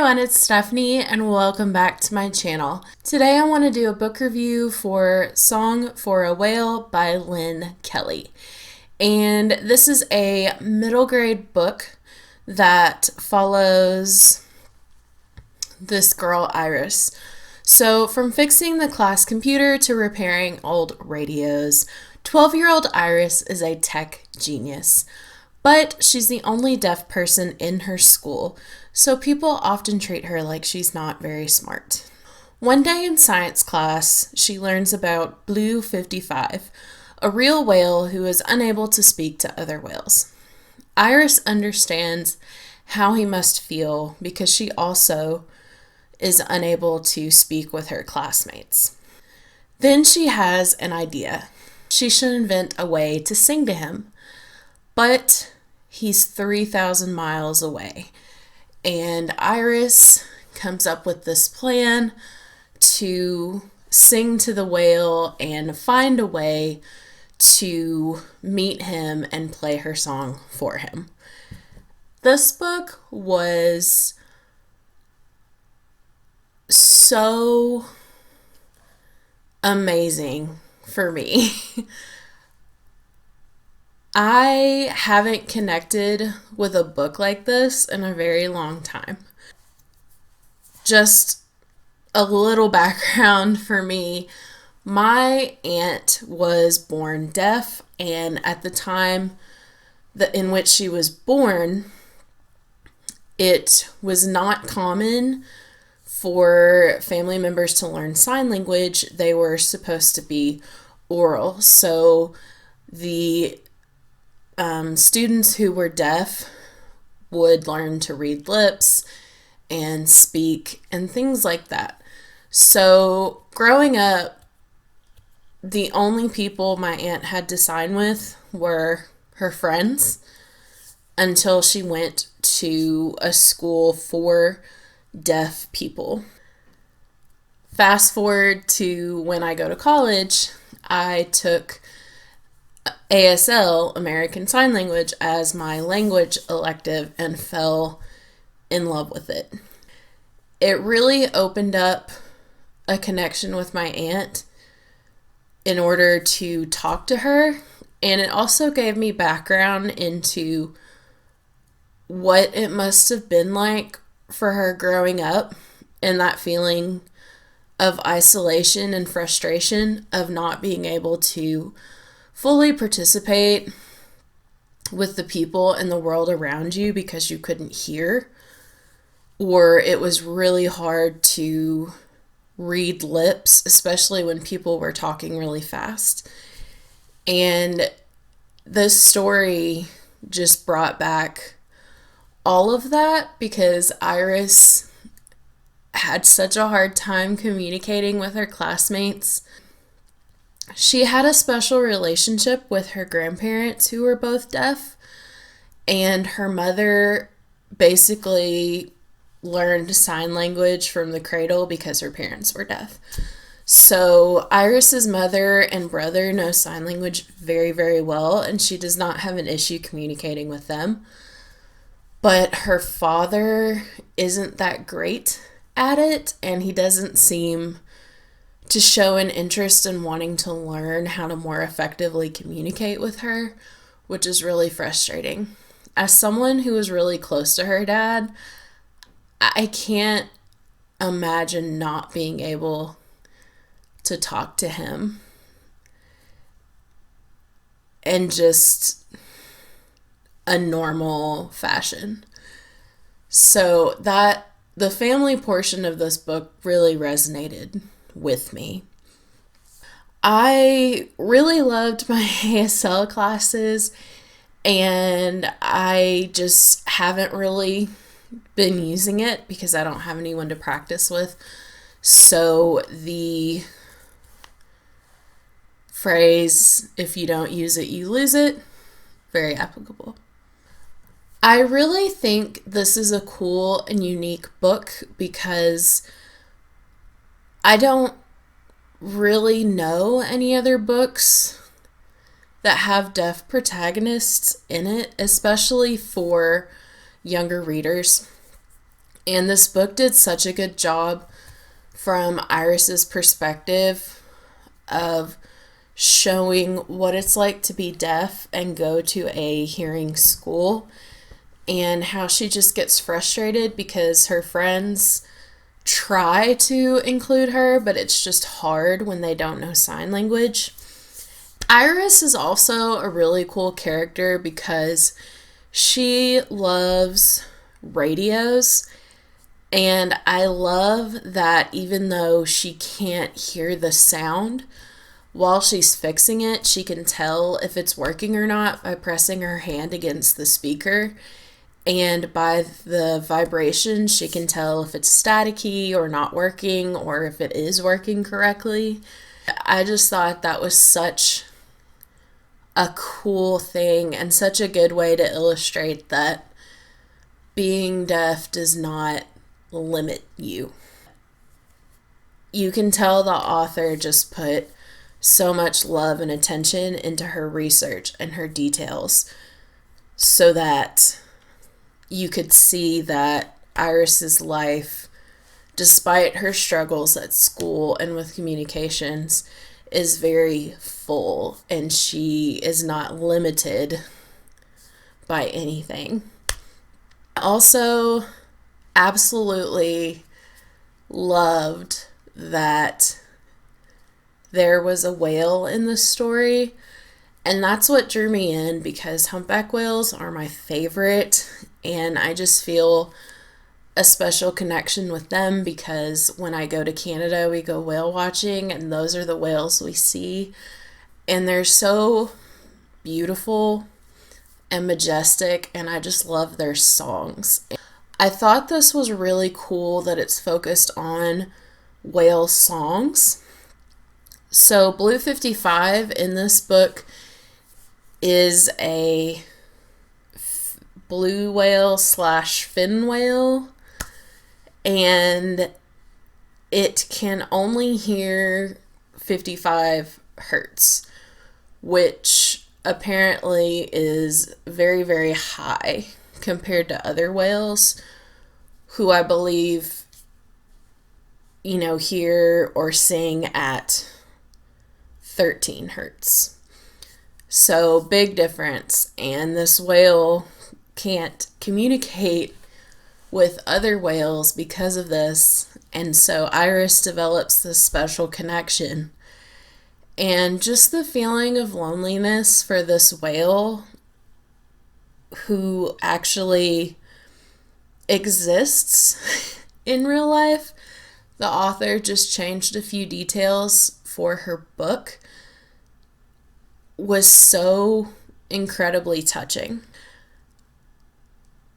everyone, it's Stephanie and welcome back to my channel. Today I want to do a book review for Song for a Whale by Lynn Kelly. And this is a middle grade book that follows this girl, Iris. So from fixing the class computer to repairing old radios, 12-year-old Iris is a tech genius. But she's the only deaf person in her school, so people often treat her like she's not very smart. One day in science class, she learns about Blue 55, a real whale who is unable to speak to other whales. Iris understands how he must feel because she also is unable to speak with her classmates. Then she has an idea. She should invent a way to sing to him. But he's 3,000 miles away. And Iris comes up with this plan to sing to the whale and find a way to meet him and play her song for him. This book was so amazing for me. I haven't connected with a book like this in a very long time. Just a little background for me. My aunt was born deaf, and at the time in which she was born, it was not common for family members to learn sign language. They were supposed to be oral. So the students who were deaf would learn to read lips and speak and things like that. So growing up, the only people my aunt had to sign with were her friends until she went to a school for deaf people. Fast forward to when I go to college, I took ASL, American Sign Language, as my language elective and fell in love with it. It really opened up a connection with my aunt in order to talk to her, and it also gave me background into what it must have been like for her growing up and that feeling of isolation and frustration of not being able to fully participate with the people in the world around you because you couldn't hear, or it was really hard to read lips, especially when people were talking really fast. And this story just brought back all of that because Iris had such a hard time communicating with her classmates. She had a special relationship with her grandparents who were both deaf, and her mother basically learned sign language from the cradle because her parents were deaf. So Iris's mother and brother know sign language very, very well, and she does not have an issue communicating with them. But her father isn't that great at it, and he doesn't seem to show an interest in wanting to learn how to more effectively communicate with her, which is really frustrating. As someone who was really close to her dad, I can't imagine not being able to talk to him in just a normal fashion. So that the family portion of this book really resonated with me. I really loved my ASL classes, and I just haven't really been using it because I don't have anyone to practice with. So the phrase, if you don't use it, you lose it, very applicable. I really think this is a cool and unique book because I don't really know any other books that have deaf protagonists in it, especially for younger readers. And this book did such a good job from Iris's perspective of showing what it's like to be deaf and go to a hearing school, and how she just gets frustrated because her friends try to include her, but it's just hard when they don't know sign language. Iris is also a really cool character because she loves radios, and I love that even though she can't hear the sound, while she's fixing it, she can tell if it's working or not by pressing her hand against the speaker. And by the vibration, she can tell if it's staticky or not working, or if it is working correctly. I just thought that was such a cool thing and such a good way to illustrate that being deaf does not limit you. You can tell the author just put so much love and attention into her research and her details so that you could see that Iris's life, despite her struggles at school and with communications, is very full, and she is not limited by anything. Also, absolutely loved that there was a whale in the story, and that's what drew me in, because humpback whales are my favorite, and I just feel a special connection with them because when I go to Canada, we go whale watching, and those are the whales we see, and they're so beautiful and majestic, and I just love their songs. I thought this was really cool that it's focused on whale songs. So Blue 55 in this book is a blue whale / fin whale, and it can only hear 55 hertz, which apparently is very, very high compared to other whales who I believe, hear or sing at 13 hertz. So big difference, and this whale can't communicate with other whales because of this, and so Iris develops this special connection. And just the feeling of loneliness for this whale who actually exists in real life, the author just changed a few details for her book, was so incredibly touching.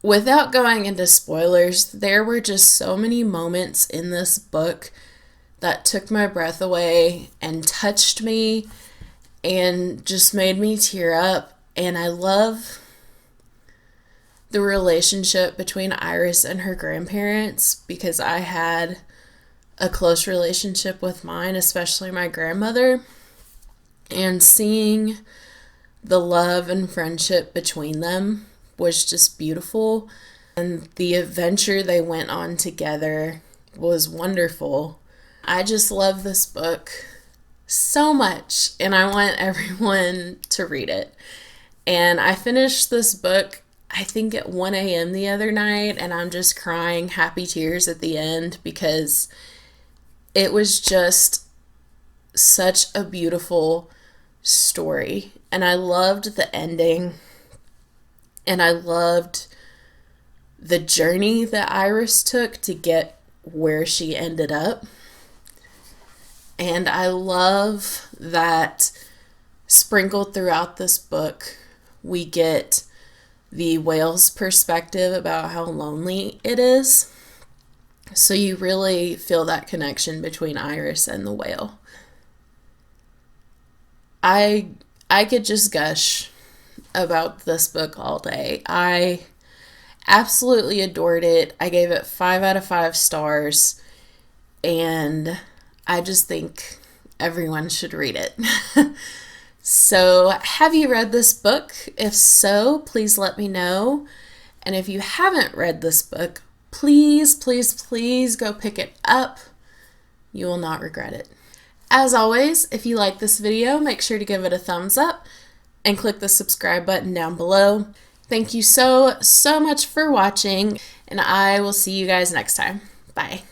Without going into spoilers, there were just so many moments in this book that took my breath away and touched me and just made me tear up. And I love the relationship between Iris and her grandparents, because I had a close relationship with mine, especially my grandmother, and seeing the love and friendship between them was just beautiful, and the adventure they went on together was wonderful. I just love this book so much, and I want everyone to read it. And I finished this book, I think at 1 a.m. the other night, and I'm just crying happy tears at the end because it was just such a beautiful story. And I loved the ending, and I loved the journey that Iris took to get where she ended up. And I love that sprinkled throughout this book, we get the whale's perspective about how lonely it is. So you really feel that connection between Iris and the whale. I could just gush about this book all day. I absolutely adored it. I gave it 5 out of 5 stars, and I just think everyone should read it. So, have you read this book? If so, please let me know. And if you haven't read this book, please, please, please go pick it up. You will not regret it. As always, if you like this video, make sure to give it a thumbs up and click the subscribe button down below. Thank you so much for watching, and I will see you guys next time. Bye.